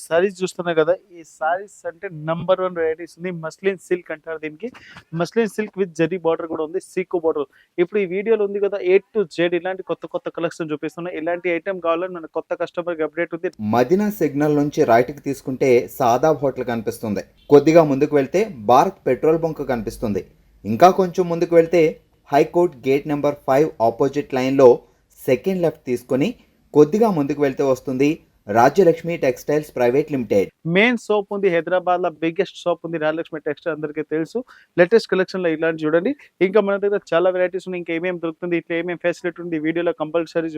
సారీస్ చూస్తున్నా కదా, ఈ సారీస్ అంటే నంబర్ 1 వెరైటీస్ ఉంది. మస్లిన్ సిల్క్ అంటారు దీనికి. Muslin silk with zari border కూడా ఉంది, సీకో బార్డర్. ఇప్పుడు ఈ వీడియోలో ఉంది కదా, A to Z ఇలాంటి కొత్త కొత్త కలెక్షన్ చూపిస్తున్నా. ఇలాంటి ఐటమ్ కావాలని మన కొత్త కస్టమర్కి అప్డేట్ ఉంది. మదీనా సిగ్నల్ నుంచి రైట్కి తీసుకుంటే సాదాబ్ హోటల్ కనిపిస్తుంది. కొద్దిగా ముందుకు వెళ్తే భారత్ పెట్రోల్ బంక్ కనిపిస్తుంది. ఇంకా కొంచెం ముందుకు వెళ్తే హైకోర్ట్ గేట్ నెంబర్ 5 ఆపోజిట్ లైన్లో సెకండ్ లెఫ్ట్ తీసుకొని కొద్దిగా ముందుకు వెళ్తే వస్తుంది Rajyalakshmi textiles private limited. Main shop ఉంది హైదరాబాద్ లో, బిగ్గెస్ట్ షాప్ ఉంది రాజలక్ష్మి టెక్స్టైల్, అందరికీ తెలుసు. లేటెస్ట్ కలెక్షన్ లో ఇలాంటి చూడండి. ఇంకా మన దగ్గర చాలా వెరైటీస్ ఉన్నాయి. ఇంకా ఏమేమి దొరుకుతుంది, ఇట్లా ఏమేమి ఫెసిలిటీ ఉంది, వీడియోలో కంపల్సరీ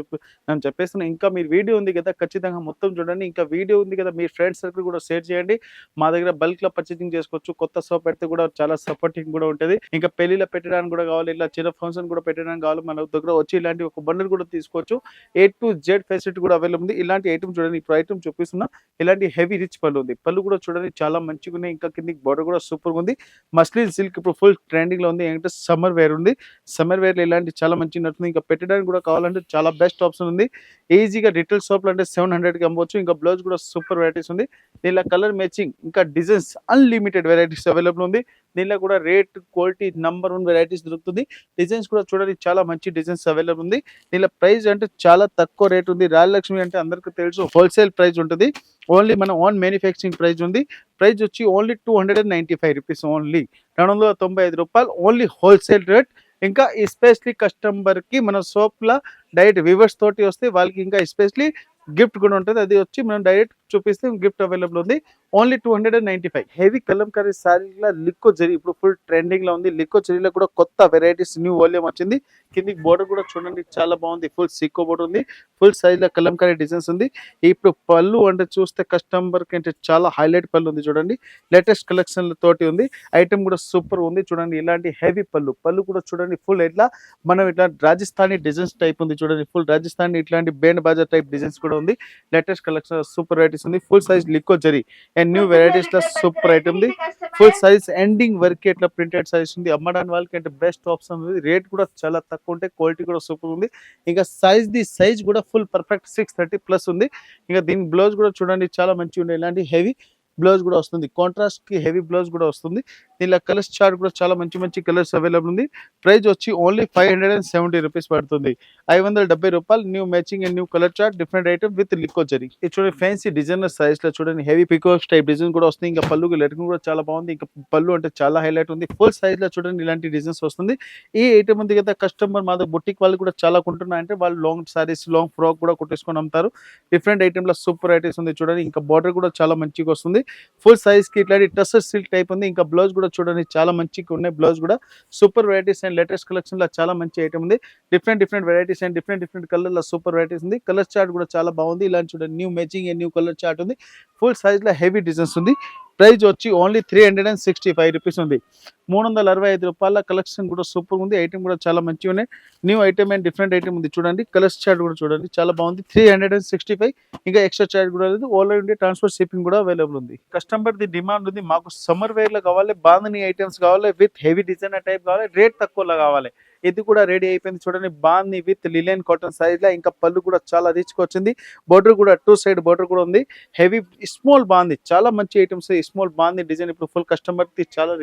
నేను చెప్పేస్తున్నాను. ఇంకా మీరు వీడియో ఉంది కదా, ఖచ్చితంగా మొత్తం చూడండి. ఇంకా వీడియో ఉంది కదా, మీ ఫ్రెండ్స్ సర్కిల్ కూడా షేర్ చేయండి. మా దగ్గర బల్క్ లో పర్చేసింగ్ చేసుకోవచ్చు. కొత్త షాప్ పెడితే కూడా చాలా సపోర్టింగ్ కూడా ఉంటుంది. ఇంకా పెళ్లిలో పెట్టడానికి కూడా కావాలి, ఇలా చిన్న ఫంక్షన్ కూడా పెట్టడానికి కావాలి, మన దగ్గర వచ్చి ఇలాంటి ఒక బండిల్ కూడా తీసుకోవచ్చు. A to Z ఫెసిలిటీ కూడా అవైలబుల్ ఉంది. ఇలాంటి ఐటమ్ చూడండి, ఇప్పుడు ఐటమ్ చూపిస్తున్నా. ఇలాంటి హెవీ రిచ్ పళ్ళు ఉంది. పళ్ళు కూడా చూడండి చాలా మంచిగా ఉన్నాయి. ఇంకా కిందికి బోర్డర్ కూడా సూపర్ ఉంది. మస్లిన్ సిల్క్ ఇప్పుడు ఫుల్ ట్రెండింగ్ లో ఉంది. ఏంటంటే సమ్మర్ వేర్ ఉంది. సమ్మర్ వేర్ లో ఇలాంటి చాలా మంచిగా నడుతుంది. ఇంకా పెట్టడానికి కూడా కావాలంటే చాలా బెస్ట్ ఆప్షన్ ఉంది. ఈజీగా రిటైల్ షాప్ లో అంటే 700 కి అమ్మవచ్చు. ఇంకా బ్లౌజ్ కూడా సూపర్ వెరైటీస్ ఉంది. దీనిలో కలర్ మ్యాచింగ్ ఇంకా డిజైన్స్ అన్లిమిటెడ్ వెరైటీస్ అవైలబుల్ ఉంది. దీనిలో కూడా రేట్ క్వాలిటీ నంబర్ 1 వెరైటీస్ దొరుకుతుంది. డిజైన్స్ కూడా చూడండి చాలా మంచి డిజైన్స్ అవైలబుల్ ఉంది. దీనిలో ప్రైస్ అంటే చాలా తక్కువ రేట్ ఉంది. రాజలక్ష్మి అంటే అందరికీ తెలుసు హోల్సేల్ ప్రైస్ ఉంటుంది. ఓన్లీ మన ఓన్ మ్యానుఫ్యాక్చరింగ్ ప్రైస్ ఉంది. ప్రైస్ వచ్చి ఓన్లీ 295 రూపీస్, ఓన్లీ 295 రూపాయలు, ఓన్లీ హోల్సేల్ రేట్. ఇంకా ఎస్పెషలీ కస్టమర్ కి మన షాప్ లా డైరెక్ట్ వ్యూవర్స్ తోటి వస్తే వాళ్ళకి ఇంకా ఎస్పెషలీ గిఫ్ట్ కూడా ఉంటుంది. అది వచ్చి మనం డైరెక్ట్ చూపిస్తే గిఫ్ట్ అవైలబుల్ ఉంది. ఓన్లీ 295. హెవీ కలంకారీ సారీల లిక్కో జరీ ఇప్పుడు ఫుల్ ట్రెండింగ్ లో ఉంది. లిక్కో జరీలో కూడా కొత్త వెరైటీస్ న్యూ వాల్యూమ్ వచ్చింది. కింది బోర్డర్ కూడా చూడండి చాలా బాగుంది. ఫుల్ సీకో బోర్డర్ ఉంది. ఫుల్ సైజ్ లో కలంకారీ డిజైన్స్ ఉంది. ఇప్పుడు పళ్ళు అంటే చూస్తే కస్టమర్ కి అంటే చాలా హైలైట్ పళ్ళు ఉంది చూడండి. లేటెస్ట్ కలెక్షన్ తోటి ఉంది. ఐటమ్ కూడా సూపర్ ఉంది చూడండి. ఇలాంటి హెవీ పళ్ళు కూడా చూడండి. ఫుల్ ఇట్లా మనం ఇట్లా రాజస్థానీ డిజైన్స్ టైప్ ఉంది చూడండి. ఫుల్ రాజస్థానీ ఇట్లాంటి బేండ్ బాజా టైప్ డిజైన్స్ కూడా ఉంది. లేటెస్ట్ కలెక్షన్ సూపర్ వెరైటీస్ ఉంది. ఫుల్ సైజ్ లిక్కో జరీ అండ్ న్యూ వెరైటీస్ లో సూపర్ ఐటమ్ ఉంది. ఫుల్ సైజ్ ఎండింగ్ వర్క్ ఇట్లా ప్రింటెడ్ సైజ్ ఉంది. అమ్మడానికి వాళ్ళకి అంటే బెస్ట్ ఆప్షన్ ఉంది. రేట్ కూడా చాలా తక్కువ ఉంటాయి. క్వాలిటీ కూడా సూపర్ ఉంది. ఇంకా సైజ్ కూడా ఫుల్ పర్ఫెక్ట్ 630+ ఉంది. ఇంకా దీని బ్లౌజ్ కూడా చూడండి చాలా మంచిగా ఉంది. ఇలాంటి హెవీ బ్లౌజ్ కూడా వస్తుంది. కాంట్రాస్ట్ కి హెవీ బ్లౌజ్ కూడా వస్తుంది. దీనిలో కలర్స్ చార్ట్ కూడా చాలా మంచి మంచి కలర్స్ అవైలబుల్ ఉంది. ప్రైస్ వచ్చి ఓన్లీ 570 రూపీస్ పడుతుంది. 570 రూపాయలు. New matching and new colour chart, different item with లిక్కో జరీ. ఇది చూడండి ఫ్యాన్సీ డిజైనర్ సైజ్ లో చూడండి హెవీ పికోక్స్ టైప్ డిజైన్ కూడా వస్తుంది. ఇంకా పళ్ళు లెటరింగ్ కూడా చాలా బాగుంది. ఇంకా పళ్ళు అంటే చాలా హైలైట్ ఉంది. ఫుల్ సైజ్ లో చూడండి ఇలాంటి డిజైన్స్ వస్తుంది. ఈ ఐటమ్ ఉంది కదా, కస్టమర్ మా దగ్గర బుటిక్ వాళ్ళు కూడా చాలా కొంటున్నారంటే వాళ్ళు లాంగ్ సారీస్, లాంగ్ ఫ్రాక్ కూడా కుట్టేసుకొని అమ్ముతారు. డిఫరెంట్ ఐటమ్ లో సూపర్ ఐటమ్స్ ఉంది చూడండి. ఇంకా బార్డర్ కూడా చాలా మంచిగా వస్తుంది. ఫుల్ సైజ్ కి ఇట్లాంటి టసర్ సిల్క్ టైప్ ఉంది. ఇంకా బ్లౌజ్ కూడా చూడండి చాలా మంచిగా ఉన్నాయి. బ్లౌజ్ కూడా super varieties and latest collection లో చాలా మంచి ఐటమ్ ఉంది. Different varieties and different colour లో సూపర్ వెరైటీస్ ఉంది. కలర్ చార్ట్ కూడా చాలా బాగుంది. ఇలాంటి చూడండి new matching and new colour chart ఉంది. ఫుల్ సైజ్ లో హెవీ డిజైన్స్ ఉంది. ప్రైస్ వచ్చి ఓన్లీ 365 రూపీస్ ఉంది. 365 రూపాయల కలెక్షన్ కూడా సూపర్ ఉంది. ఐటమ్ కూడా చాలా మంచిగా ఉన్నాయి. New item and different item ఉంది చూడండి. కలర్స్ చార్ట్ కూడా చూడండి చాలా బాగుంది. 365. ఇంకా ఎక్స్ట్రా చార్జ్ కూడా లేదు. ఆల్ ఇండియా ట్రాన్స్పోర్ట్ షిప్పింగ్ కూడా అవైలబుల్ ఉంది. కస్టమర్ ది డిమాండ్ ఉంది. మాకు సమ్మర్ వేర్ లో కావాలి, బాందని ఐటమ్స్ కావాలి, విత్ హెవీ డిజైనర్ టైప్ కావాలి, రేట్ తక్కువలో కావాలి. ఇది కూడా రెడీ అయిపోయింది చూడండి. బాంది విత్ లిలెన్ కాటన్ సైజ్ లో. ఇంకా పళ్ళు కూడా చాలా రిచ్ గా వచ్చింది. బోర్డర్ కూడా 2 సైడ్ బోర్డర్ కూడా ఉంది. హెవీ స్మాల్ బాంది చాలా మంచి ఐటమ్స్. స్మాల్ బాంది డిజైన్ ఇప్పుడు ఫుల్ కస్టమర్ కి చాలా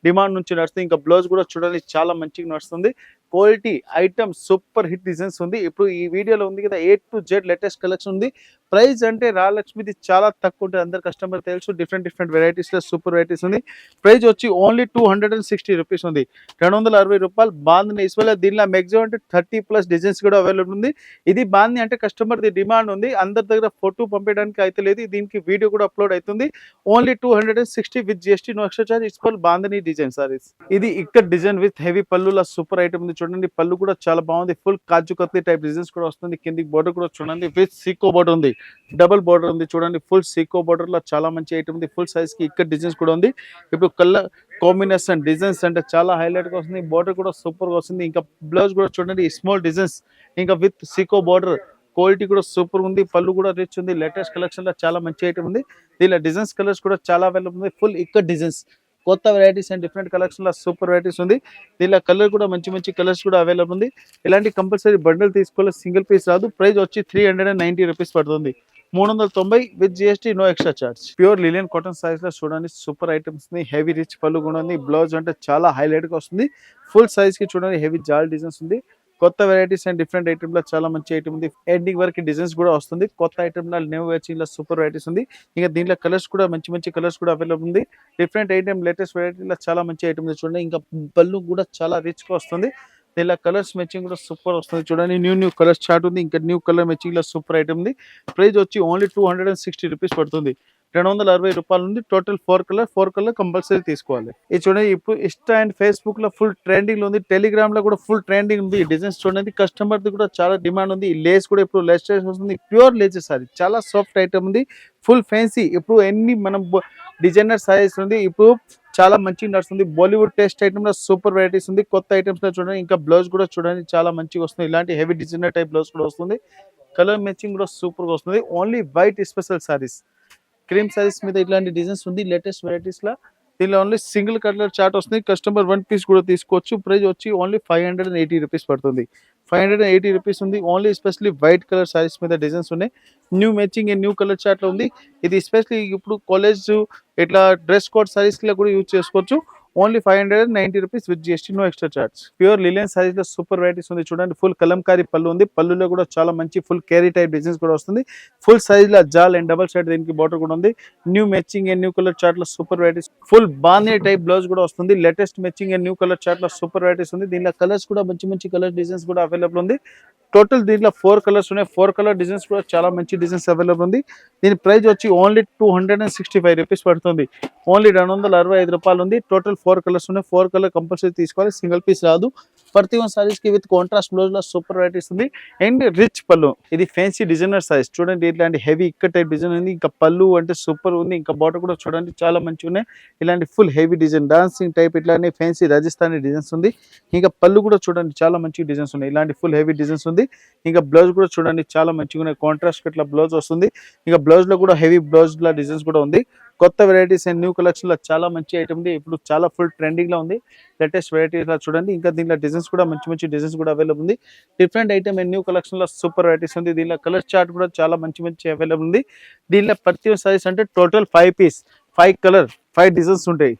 డిమాండ్ నుంచి నడుస్తుంది. ఇంకా బ్లౌజ్ కూడా చూడండి చాలా మంచిగా నడుస్తుంది. Quality item super hit designs ఉంది. ఇప్పుడు ఈ వీడియోలో ఉంది కదా, A to Z latest collection ఉంది. ప్రైస్ అంటే రాజలక్ష్మిది చాలా తక్కువ ఉంటుంది. అందరు కస్టమర్ తెలుసు. డిఫరెంట్ వెరైటీస్ లో సూపర్ వెరైటీస్ ఉంది. ప్రైస్ వచ్చి ఓన్లీ 260 రూపీస్ ఉంది. 260 రూపాయలు. బాంది ఇస్వల్ దీనిలో మ్యాక్సిమం అంటే 30+ డిజైన్స్ కూడా అవైలబుల్ ఉంది. ఇది బాంది అంటే కస్టమర్ ది డిమాండ్ ఉంది. అందరి దగ్గర ఫోటో పంపించడానికి అయితే లేదు. దీనికి వీడియో కూడా అప్లోడ్ అవుతుంది. Only 260 with GST no extra charge. ఇస్వల్ బాందని డిజైన్ సారీస్. ఇది ఇక్కడ డిజైన్ విత్ హెవీ పళ్ళుల సూపర్ ఐటమ్ ఉంది చూడండి. పళ్ళు కూడా చాలా బాగుంది. Full kaju katli type designs కూడా వస్తుంది. కిందికి బోర్డర్ కూడా చూడండి విత్ సీకో బోర్డర్ ఉంది. డబుల్ బోర్డర్ ఉంది చూడండి. ఫుల్ సీకో బోర్డర్ లో చాలా మంచి ఐటమ్ ఉంది. ఫుల్ సైజ్ కి ఇక్కడ డిజైన్స్ కూడా ఉంది. ఇప్పుడు కలర్ కాంబినేషన్ డిజైన్స్ అంటే చాలా హైలైట్ గా వస్తుంది. బోర్డర్ కూడా సూపర్ గా వస్తుంది. ఇంకా బ్లౌజ్ కూడా చూడండి స్మాల్ డిజైన్స్ ఇంకా విత్ సీకో బోర్డర్. క్వాలిటీ కూడా సూపర్ ఉంది. పళ్ళు కూడా రిచ్ ఉంది. లేటెస్ట్ కలెక్షన్ లో చాలా మంచి ఐటమ్ ఉంది. దీనిలో డిజైన్స్ కలర్స్ కూడా చాలా అవైలబుల్ ఉంది. ఫుల్ ఇక్కడ డిజైన్స్ కొత్త వెరైటీస్ అండ్ డిఫరెంట్ కలెక్షన్ లో సూపర్ వెరైటీస్ ఉంది. దీనిలో కలర్ కూడా మంచి కలర్స్ కూడా అవైలబుల్ ఉంది. ఇలాంటి కంపల్సరీ బండిల్ తీసుకోవాలి, సింగిల్ పీస్ రాదు. ప్రైస్ వచ్చి 390 రూపీస్ పడుతుంది. 390 with GST, no extra charge. Pure linen cotton size లో చూడండి సూపర్ ఐటమ్స్ ని, హెవీ రిచ్ పళ్ళు కూడా ఉంది. బ్లౌజ్ అంటే చాలా హైలైట్ గా వస్తుంది. ఫుల్ సైజ్ కి చూడండి హెవీ జాల్ డిజైన్స్ ఉంది. కొత్త వెరైటీస్ అండ్ డిఫరెంట్ ఐటమ్ లో చాలా మంచి ఐటమ్ ఉంది. ఎండింగ్ వరకు డిజైన్స్ కూడా వస్తుంది. కొత్త ఐటమ్ లో న్యూ వచ్చింగ్ లో సూపర్ వెరైటీస్ ఉంది. ఇంకా దీంట్లో కలర్స్ కూడా మంచి మంచి కలర్స్ కూడా అవైలబుల్ ఉంది. డిఫరెంట్ ఐటమ్ లేటెస్ట్ వెరైటీలో చాలా మంచి ఐటమ్ ఉంది చూడండి. ఇంకా పళ్ళు కూడా చాలా రిచ్ గా వస్తుంది. దీనిలో కలర్స్ మ్యాచింగ్ కూడా సూపర్ వస్తుంది చూడండి. న్యూ కలర్ చార్ట్ ఉంది. ఇంకా న్యూ కలర్ మ్యాచింగ్ లో సూపర్ ఐటమ్ ఉంది. ప్రైస్ వచ్చి ఓన్లీ 260 రూపీస్ పడుతుంది. 260 రూపాయలు ఉంది. టోటల్ 4 కలర్ కంపల్సరీ తీసుకోవాలి. ఇది చూడండి ఇప్పుడు ఇన్స్టా అండ్ ఫేస్బుక్ లో ఫుల్ ట్రెండింగ్ లో ఉంది. టెలిగ్రామ్ లో కూడా ఫుల్ ట్రెండింగ్ ఉంది. ఈ డిజైన్స్ చూడండి కస్టమర్ ది కూడా చాలా డిమాండ్ ఉంది. ఈ లేస్ కూడా ఇప్పుడు లేటెస్ట్ వస్తుంది. ప్యూర్ లేసెస్ అది చాలా సాఫ్ట్ ఐటమ్ ఉంది. ఫుల్ ఫ్యాన్సీ ఇప్పుడు ఎన్ని మనం డిజైనర్ సైజ్ ఉంది. ఇప్పుడు చాలా మంచిగా నడుస్తుంది. బాలీవుడ్ టేస్ట్ ఐటమ్ లో సూపర్ వెరైటీస్ ఉంది. కొత్త ఐటమ్స్ లో చూడండి. ఇంకా బ్లౌజ్ కూడా చూడండి చాలా మంచిగా వస్తుంది. ఇలాంటి హెవీ డిజైనర్ టైప్ బ్లౌజ్ కూడా వస్తుంది. కలర్ మ్యాచింగ్ కూడా సూపర్ గా వస్తుంది. Only white special saris, cream saris మీద ఇట్లాంటి డిజైన్స్ ఉంది లేటెస్ట్ వెరైటీస్ లా. దీనిలో ఓన్లీ సింగిల్ కలర్ చార్ట్ వస్తుంది. కస్టమర్ 1 పీస్ కూడా తీసుకోవచ్చు. ప్రైస్ వచ్చి ఓన్లీ 580 రూపీస్ పడుతుంది. 580 రూపీస్ ఉంది. Only especially white colour saris మీద డిజైన్స్ ఉన్నాయి. New matching and new colour chart లో ఉంది. ఇది ఎస్పెషల్లీ ఇప్పుడు కాలేజ్ ఇట్లా డ్రెస్ కోడ్ సారీస్ లో కూడా యూజ్ చేసుకోవచ్చు. Only 590 rupees with GST, no extra charge. Pure linen sarees లో సూపర్ వెరైటీస్ ఉంది చూడండి. ఫుల్ కలంకారీ పళ్ళు ఉంది. పళ్ళులో కూడా చాలా మంచి ఫుల్ క్యారీ టైప్ డిజైన్స్ కూడా వస్తుంది. ఫుల్ సైజ్ లో జాల్ అండ్ డబల్ సైడ్ దీనికి బార్డర్ కూడా ఉంది. New matching and new colour chart లో సూపర్ వెరైటీస్. ఫుల్ బాందీ టైప్ బ్లౌజ్ కూడా వస్తుంది. Latest matching and new colour chart లో సూపర్ వెరైటీస్ ఉంది. దీనిలో కలర్స్ కూడా మంచి మంచి కలర్ డిజైన్స్ కూడా అవైలబుల్ ఉంది. టోటల్ దీంట్లో 4 కలర్స్ ఉన్నాయి. 4 కలర్ డిజైన్స్ కూడా చాలా మంచి డిజైన్స్ అవైలబుల్ ఉంది. దీని ప్రైస్ వచ్చి ఓన్లీ 265 రూపీస్ పడుతుంది. ఓన్లీ 265 రూపాయలు ఉంది. టోటల్ 4 కలర్స్ ఉన్నాయి. 4 కలర్ కంపల్సరీ తీసుకోవాలి. సింగిల్ పీస్ రాదు. ప్రతి ఒక్క సారీస్ కి విత్ కాంట్రాస్ట్ బ్లౌజ్ లో సూపర్ వెరైటీస్ ఉంది. అండ్ రిచ్ పళ్ళు. ఇది ఫ్యాన్సీ డిజైనర్ సైజ్ చూడండి. ఇట్లాంటి హెవీ ఇక్క టైప్ డిజైన్ ఉంది. ఇంకా పళ్ళు అంటే సూపర్ ఉంది. ఇంకా బార్డర్ కూడా చూడండి చాలా మంచిగా ఉన్నాయి. ఇలాంటి full heavy design dancing type ఇట్లాంటి ఫ్యాన్సీ రాజస్థానీ డిజైన్స్ ఉంది. ఇంకా పళ్ళు కూడా చూడండి చాలా మంచి డిజైన్స్ ఉన్నాయి. ఇలాంటి ఫుల్ హెవీ డిజైన్స్ ఉంది. ఇంకా బ్లౌజ్ కూడా చూడండి చాలా మంచిగా ఉన్నాయి. కాంట్రాస్ట్ ఇట్లా బ్లౌజ్ వస్తుంది. ఇంకా బ్లౌజ్ లో కూడా హెవీ బ్లౌజ్ లా డిజైన్స్ కూడా ఉంది. కొత్త వెరైటీస్ అండ్ న్యూ కలెక్షన్ లో చాలా మంచి ఐటమ్ ఉంది. ఇప్పుడు చాలా ఫుల్ ట్రెండింగ్ లో ఉంది. లేటెస్ట్ వెరైటీస్ లా చూడండి. ఇంకా దీనిలో డిజైన్స్ కూడా మంచి మంచి డిజైన్స్ కూడా అవైలబుల్ ఉంది. Different item and new collection లో సూపర్ వెరైటీస్ ఉంది. దీనిలో కలర్ చార్ట్ కూడా చాలా మంచి మంచి అవైలబుల్ ఉంది. దీనిలో ప్రతి సైజ్ అంటే టోటల్ 5 పీస్, 5 కలర్, 5 డిజైన్స్ ఉంటాయి.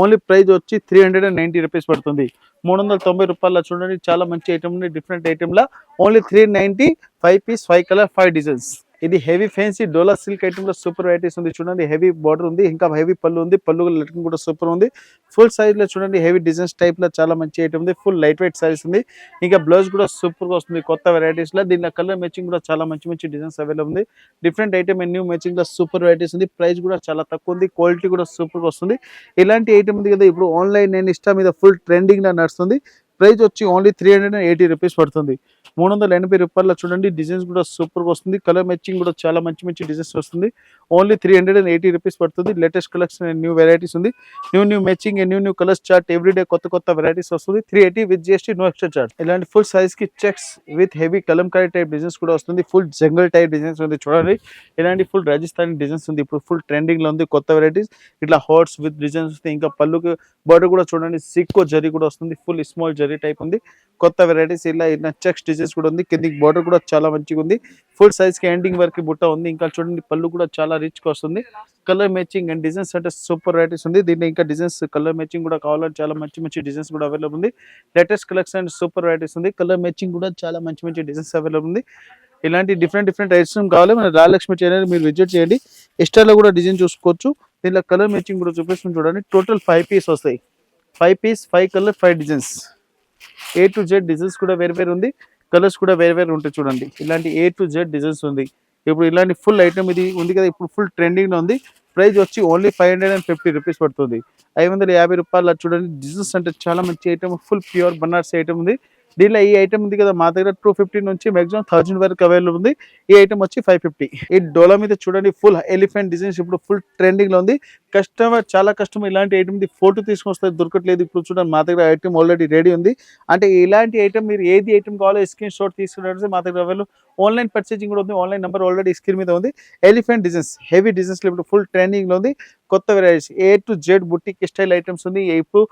ఓన్లీ ప్రైస్ వచ్చి 390 రూపీస్ పడుతుంది. 390 రూపాయల చూడండి చాలా మంచి ఐటమ్ ఉంది. డిఫరెంట్ ఐటమ్ లా ఓన్లీ 390, 5 పీస్, 5 కలర్, 5 డిజైన్స్. ఇది హెవీ ఫ్యాన్సీ డోలా సిల్క్ ఐటమ్ లో సూపర్ వెరైటీస్ ఉంది చూడండి. హెవీ బార్డర్ ఉంది. ఇంకా హెవీ పళ్ళు ఉంది. పళ్ళు లెట్కింగ్ కూడా సూపర్ ఉంది. ఫుల్ సైజ్ లో చూడండి హెవీ డిజైన్స్ టైప్ లో చాలా మంచి ఐటమ్ ఉంది. ఫుల్ లైట్ వెయిట్ సైజ్ ఉంది. ఇంకా బ్లౌజ్ కూడా సూపర్ గా వస్తుంది. కొత్త వెరైటీస్ లో దీనిలో కలర్ మ్యాచింగ్ కూడా చాలా మంచి మంచి డిజైన్స్ అవైలబుల్ ఉంది. Different item and new matching లో సూపర్ వెరైటీస్ ఉంది. ప్రైస్ కూడా చాలా తక్కువ ఉంది. క్వాలిటీ కూడా సూపర్ గా వస్తుంది. ఇలాంటి ఐటమ్ ఉంది కదా ఇప్పుడు ఆన్లైన్ నేను ఇష్టం మీద ఫుల్ ట్రెండింగ్ లో నడుస్తుంది. ప్రైస్ వచ్చి ఓన్లీ 380 రూపీస్ పడుతుంది. 380 రూపాయల చూడండి. డిజైన్స్ కూడా సూపర్ గా వస్తుంది. కలర్ మ్యాచింగ్ కూడా చాలా మంచి మంచి డిజైన్స్ వస్తుంది. ఓన్లీ 380 రూపీస్ పడుతుంది. Latest collection and new varieties ఉంది. New matching and new colours chart everyday కొత్త వెరైటీస్ వస్తుంది. 380 with GST, no extra charge. ఇలాంటి ఫుల్ సైజ్ కి checks with heavy kalamkari type designs కూడా వస్తుంది. ఫుల్ జంగల్ టైప్ డిజైన్స్ ఉంది చూడండి. ఇలాంటి ఫుల్ రాజస్థానీ డిజైన్స్ ఉంది. ఇప్పుడు ఫుల్ ట్రెండింగ్ లో ఉంది. కొత్త వెరైటీస్ ఇట్లా హార్ట్స్ విత్ డిజైన్స్ వస్తాయి. ఇంకా పళ్ళుకి బార్డర్ కూడా చూడండి సిక్కో జరీ కూడా వస్తుంది. ఫుల్ స్మాల్ జరీ టైప్ ఉంది. కొత్త వెరైటీస్ ఇలా చెక్స్ డిజైన్స్ కూడా ఉంది. కిందికి బార్డర్ కూడా చాలా మంచిగా ఉంది. ఫుల్ సైజ్ కి ఎండింగ్ వరకు బుట్ట ఉంది. ఇంకా చూడండి పళ్ళు కూడా చాలా రిచ్ గా వస్తుంది. కలర్ మ్యాచింగ్ అండ్ డిజైన్స్ అంటే సూపర్ వెరైటీస్ ఉంది. దీంట్లో ఇంకా డిజైన్స్ కలర్ మ్యాచింగ్ కూడా కావాలంటే చాలా మంచి మంచి డిజైన్స్ కూడా అవైలబుల్ ఉంది. Latest collection and super varieties ఉంది. కలర్ మ్యాచింగ్ కూడా చాలా మంచి మంచి డిజైన్స్ అవైలబుల్ ఉంది. ఇలాంటి డిఫరెంట్ ఐటమ్స్ కావాలి మన రాయలక్ష్మి ఛానల్ మీరు విజిట్ చేయండి. ఇన్స్టాలో కూడా డిజైన్ చూసుకోవచ్చు. దీనిలో కలర్ మ్యాచింగ్ కూడా చూపిస్తుంది చూడండి. టోటల్ 5 పీస్ వస్తాయి. 5 piece, 5 colour, 5 designs. A to Z designs కూడా వేరు ఉంది. కలర్స్ కూడా వేరు ఉంటాయి చూడండి. ఇలాంటి A to Z డిజైన్స్ ఉంది. ఇప్పుడు ఇలాంటి ఫుల్ ఐటమ్ ఇది ఉంది కదా ఇప్పుడు ఫుల్ ట్రెండింగ్ లో ఉంది. ప్రైస్ వచ్చి ఓన్లీ 550 రూపీస్ పడుతుంది. 550 రూపాయలు చూడండి. డిజైన్స్ అంటే చాలా మంచి item. Full pure Banaras item ఉంది. దీనిలో ఈ ఐటమ్ ఉంది కదా మా దగ్గర 250 నుంచి మాక్సిమం 1000 వరకు అవైలబుల్ ఉంది. ఈ ఐటమ్ వచ్చి 550. ఈ డోలా మీద చూడండి ఫుల్ ఎలిఫెంట్ డిజైన్స్ ఇప్పుడు ఫుల్ ట్రెండింగ్ లో ఉంది. చాలా కస్టమర్ ఇలాంటి ఐటమ్ ఫోటో తీసుకొస్తే దొరకట్లేదు. ఇప్పుడు చూడండి మా దగ్గర ఐటమ్ ఆల్రెడీ రెడీ ఉంది. అంటే ఇలాంటి ఐటమ్ మీరు ఏది ఐటమ్ కావాలో స్క్రీన్ షాట్ తీసుకున్నట్టు మా దగ్గర అవైలబుల్. ఆన్లైన్ పర్చేసింగ్ కూడా ఉంది. ఆన్లైన్ నెంబర్ ఆల్రెడీ స్క్రీన్ మీద ఉంది. ఎలిఫెంట్ డిజైన్స్ హెవీ డిజైన్స్ ఇప్పుడు ఫుల్ ట్రెండింగ్ లో ఉంది. కొత్త varieties A to Z boutique style items ఉంది. ఇప్పుడు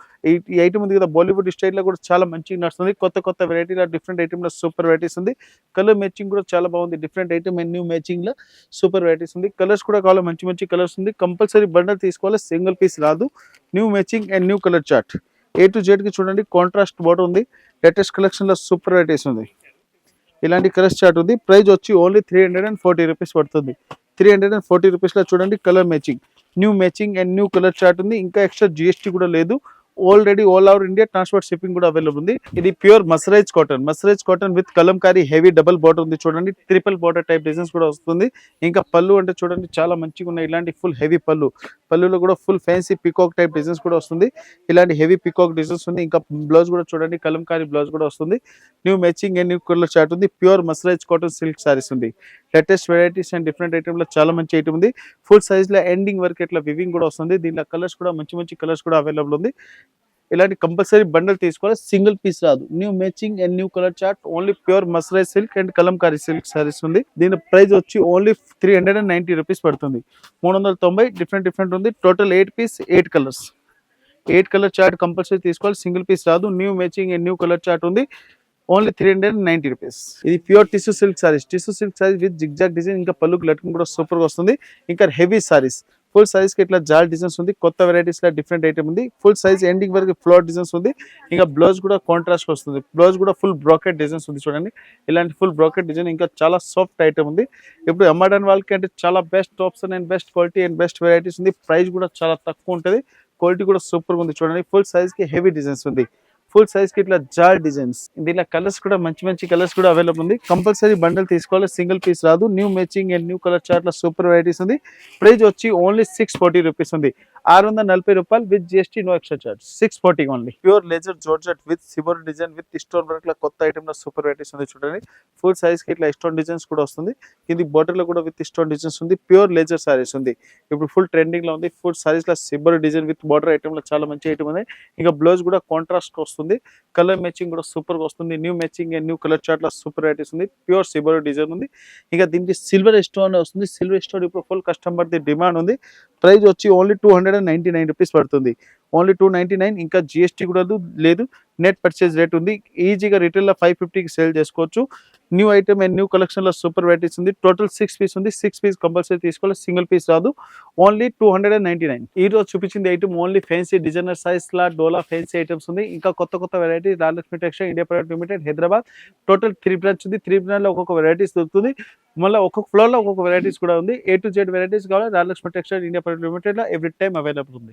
ఈ ఐటమ్ ఉంది కదా, బాలీవుడ్ స్టైల్లో కూడా చాలా మంచిగా నడుస్తుంది. కొత్త వెరైటీలో డిఫరెంట్ ఐటమ్లో సూపర్ వెరైటీస్ ఉంది. కలర్ మ్యాచింగ్ కూడా చాలా బాగుంది. డిఫరెంట్ ఐటమ్ అండ్ న్యూ మ్యాచింగ్లో సూపర్ వెరైటీస్ ఉంది. కలర్స్ కూడా కావాలి, మంచి కలర్స్ ఉంది. కంపల్సరీ బండల్ తీసుకోవాలి, సింగిల్ పీస్ రాదు. New matching and new colour chart. A to Z చూడండి, కాంట్రాస్ట్ బోర్డర్ ఉంది. లేటెస్ట్ కలెక్షన్లో సూపర్ వెరైటీస్ ఉంది. ఇలాంటి కలర్స్ చార్ట్ ఉంది. ప్రైస్ వచ్చి ఓన్లీ 340 రూపీస్ పడుతుంది. 340 రూపీస్లో చూడండి, colour matching, new matching and new colour chart ఉంది. ఇంకా ఎక్స్ట్రా GST కూడా లేదు. Already all over India transport shipping కూడా అవైలబుల్ ఉంది. ఇది pure mercerise cotton with Kalamkari heavy double border ఉంది. చూడండి, ట్రిపుల్ బార్డర్ టైప్ డిజైన్స్ కూడా వస్తుంది. ఇంకా పళ్ళు అంటే చూడండి, చాలా మంచిగా ఉన్నాయి. ఇలాంటి ఫుల్ హెవీ పళ్ళులో కూడా full fancy peacock type designs కూడా వస్తుంది. ఇలాంటి హెవీ పికాక్ డిజైన్స్ ఉంది. ఇంకా బ్లౌజ్ కూడా చూడండి, కలంకారీ బ్లౌజ్ కూడా వస్తుంది. New matching and new colour chart ఉంది. Pure mercerise cotton silk saris ఉంది. లేటెస్ట్ వెరైటీస్ అండ్ డిఫరెంట్ ఐటమ్లో చాలా మంచి ఐటమ్ ఉంది. ఫుల్ సైజ్లో ఎండింగ్ వరకు ఇట్లా వివింగ్ కూడా వస్తుంది. దీంట్లో కలర్స్ కూడా మంచి కలర్స్ కూడా అవైలబుల్ ఉంది. ఇలాంటి కంపల్సరీ బండల్ తీసుకోవాలి, సింగిల్ పీస్ రాదు. New matching and new colour chart, only pure మసరైజ్ silk and Kalamkari silk saris ఉంది. దీని ప్రైస్ వచ్చి ఓన్లీ 390 రూపీస్ పడుతుంది. 390 డిఫరెంట్ ఉంది. Total 8 piece 8 colours. 8 colour chart compulsory తీసుకోవాలి, సింగిల్ పీస్ రాదు. New matching and new colour chart ఉంది. Only 390 rupees. ఇది pure tissue silk saris with zigzag design. ఇంకా పళ్ళుకి లట్కన్ కూడా సూపర్ గా వస్తుంది. ఇంకా హెవీ సారీస్, ఫుల్ సైజ్ కి ఇట్లా జాల్ డిజైన్స్ ఉంది. కొత్త వెరైటీస్ లా డిఫరెంట్ ఐటమ్ ఉంది. ఫుల్ సైజ్ ఎండింగ్ వరకు ఫ్లోర్ డిజైన్స్ ఉంది. ఇంకా బ్లౌజ్ కూడా కాంట్రాస్ట్ వస్తుంది. బ్లౌజ్ కూడా ఫుల్ బ్రాకెట్ డిజైన్స్ ఉంది. చూడండి, ఇలాంటి ఫుల్ బ్రాకెట్ డిజైన్. ఇంకా చాలా సాఫ్ట్ ఐటమ్ ఉంది. ఇప్పుడు అమ్మడానికి వాళ్ళకి అంటే చాలా best option and best quality and best varieties ఉంది. ప్రైస్ కూడా చాలా తక్కువ ఉంటుంది. క్వాలిటీ కూడా సూపర్ గా ఉంది. చూడండి, ఫుల్ సైజ్ కి హెవీ డిజైన్స్ ఉంది. ఫుల్ సైజ్ కి ఇట్లా జాల్ డిజైన్స్. దీనిలో కలర్స్ కూడా మంచి కలర్స్ కూడా అవైలబుల్ ఉంది. కంపల్సరీ బండల్ తీసుకోవాలి, సింగిల్ పీస్ రాదు. New matching and new colour chart లో సూపర్ వెరైటీస్ ఉంది. ప్రైస్ వచ్చి ఓన్లీ 640 రూపీస్ ఉంది. 640 రూపాయలు with GST, no extra charge. 640 only. Pure laser georgette with cyber design with stone work లో కొత్త ఐటమ్ లో సూపర్ వెరైటీస్ ఉంది. చూడండి, ఫుల్ సైజ్ కి ఇట్లా స్టోన్ డిజైన్స్ కూడా వస్తుంది. ఇది బార్డర్ లో కూడా విత్ స్టోన్ డిజైన్స్ ఉంది. ప్యూర్ లేజర్ సారీస్ ఉంది. ఇప్పుడు ఫుల్ ట్రెండింగ్ లో ఉంది. ఫుల్ సారీస్ లో సిబర్ డిజైన్ విత్ బార్డర్ ఐటమ్ లో చాలా మంచి ఐటమ్ ఉంది. ఇంకా బ్లౌజ్ కూడా కాంట్రాస్ట్ వస్తుంది. కలర్ మ్యాచింగ్ కూడా సూపర్ గా వస్తుంది. New matching and new colour chart లో సూపర్ వెరైటీస్ ఉంది. ప్యూర్ సిబర్ డిజైన్ ఉంది. ఇంకా దీనికి సిల్వర్ స్టోన్ వస్తుంది. సిల్వర్ స్టోన్ ఇప్పుడు ఫుల్ కస్టమర్ ది డిమాండ్ ఉంది. ప్రైస్ వచ్చి ఓన్లీ 299 రూపీస్ పడుతుంది. ఓన్లీ 299. ఇంకా GST కూడా లేదు. నెట్ పర్చేజ్ రేట్ ఉంది. ఈజీగా రిటైల్ లో 550కి సేల్ చేసుకోవచ్చు. New item and new collection లో సూపర్ వెరైటీస్ ఉంది. టోటల్ 6 పీస్ ఉంది. 6 పీస్ కంపల్సరీ తీసుకోవాలి, సింగిల్ పీస్ రాదు. ఓన్లీ 299. ఈ రోజు చూపించింది item only fancy designer size లా డోలా ఫ్యాన్సీ ఐటమ్స్ ఉంది. ఇంకా కొత్త variety Rajalakshmi textile India private limited Hyderabad. Total 3 branch ఉంది. 3 బ్రాంచ్ లో ఒక్కొక్క వెరైటీస్ దొరుకుతుంది. మళ్ళీ ఒక్కొక్క ఫ్లోర్ లో ఒక్కొక్క వెరైటీస్ కూడా ఉంది. A to Z వెరైటీస్ కావాలి, Rajalakshmi textile India private limited లో ఎవ్రీ టైం అవైలబుల్ ఉంది.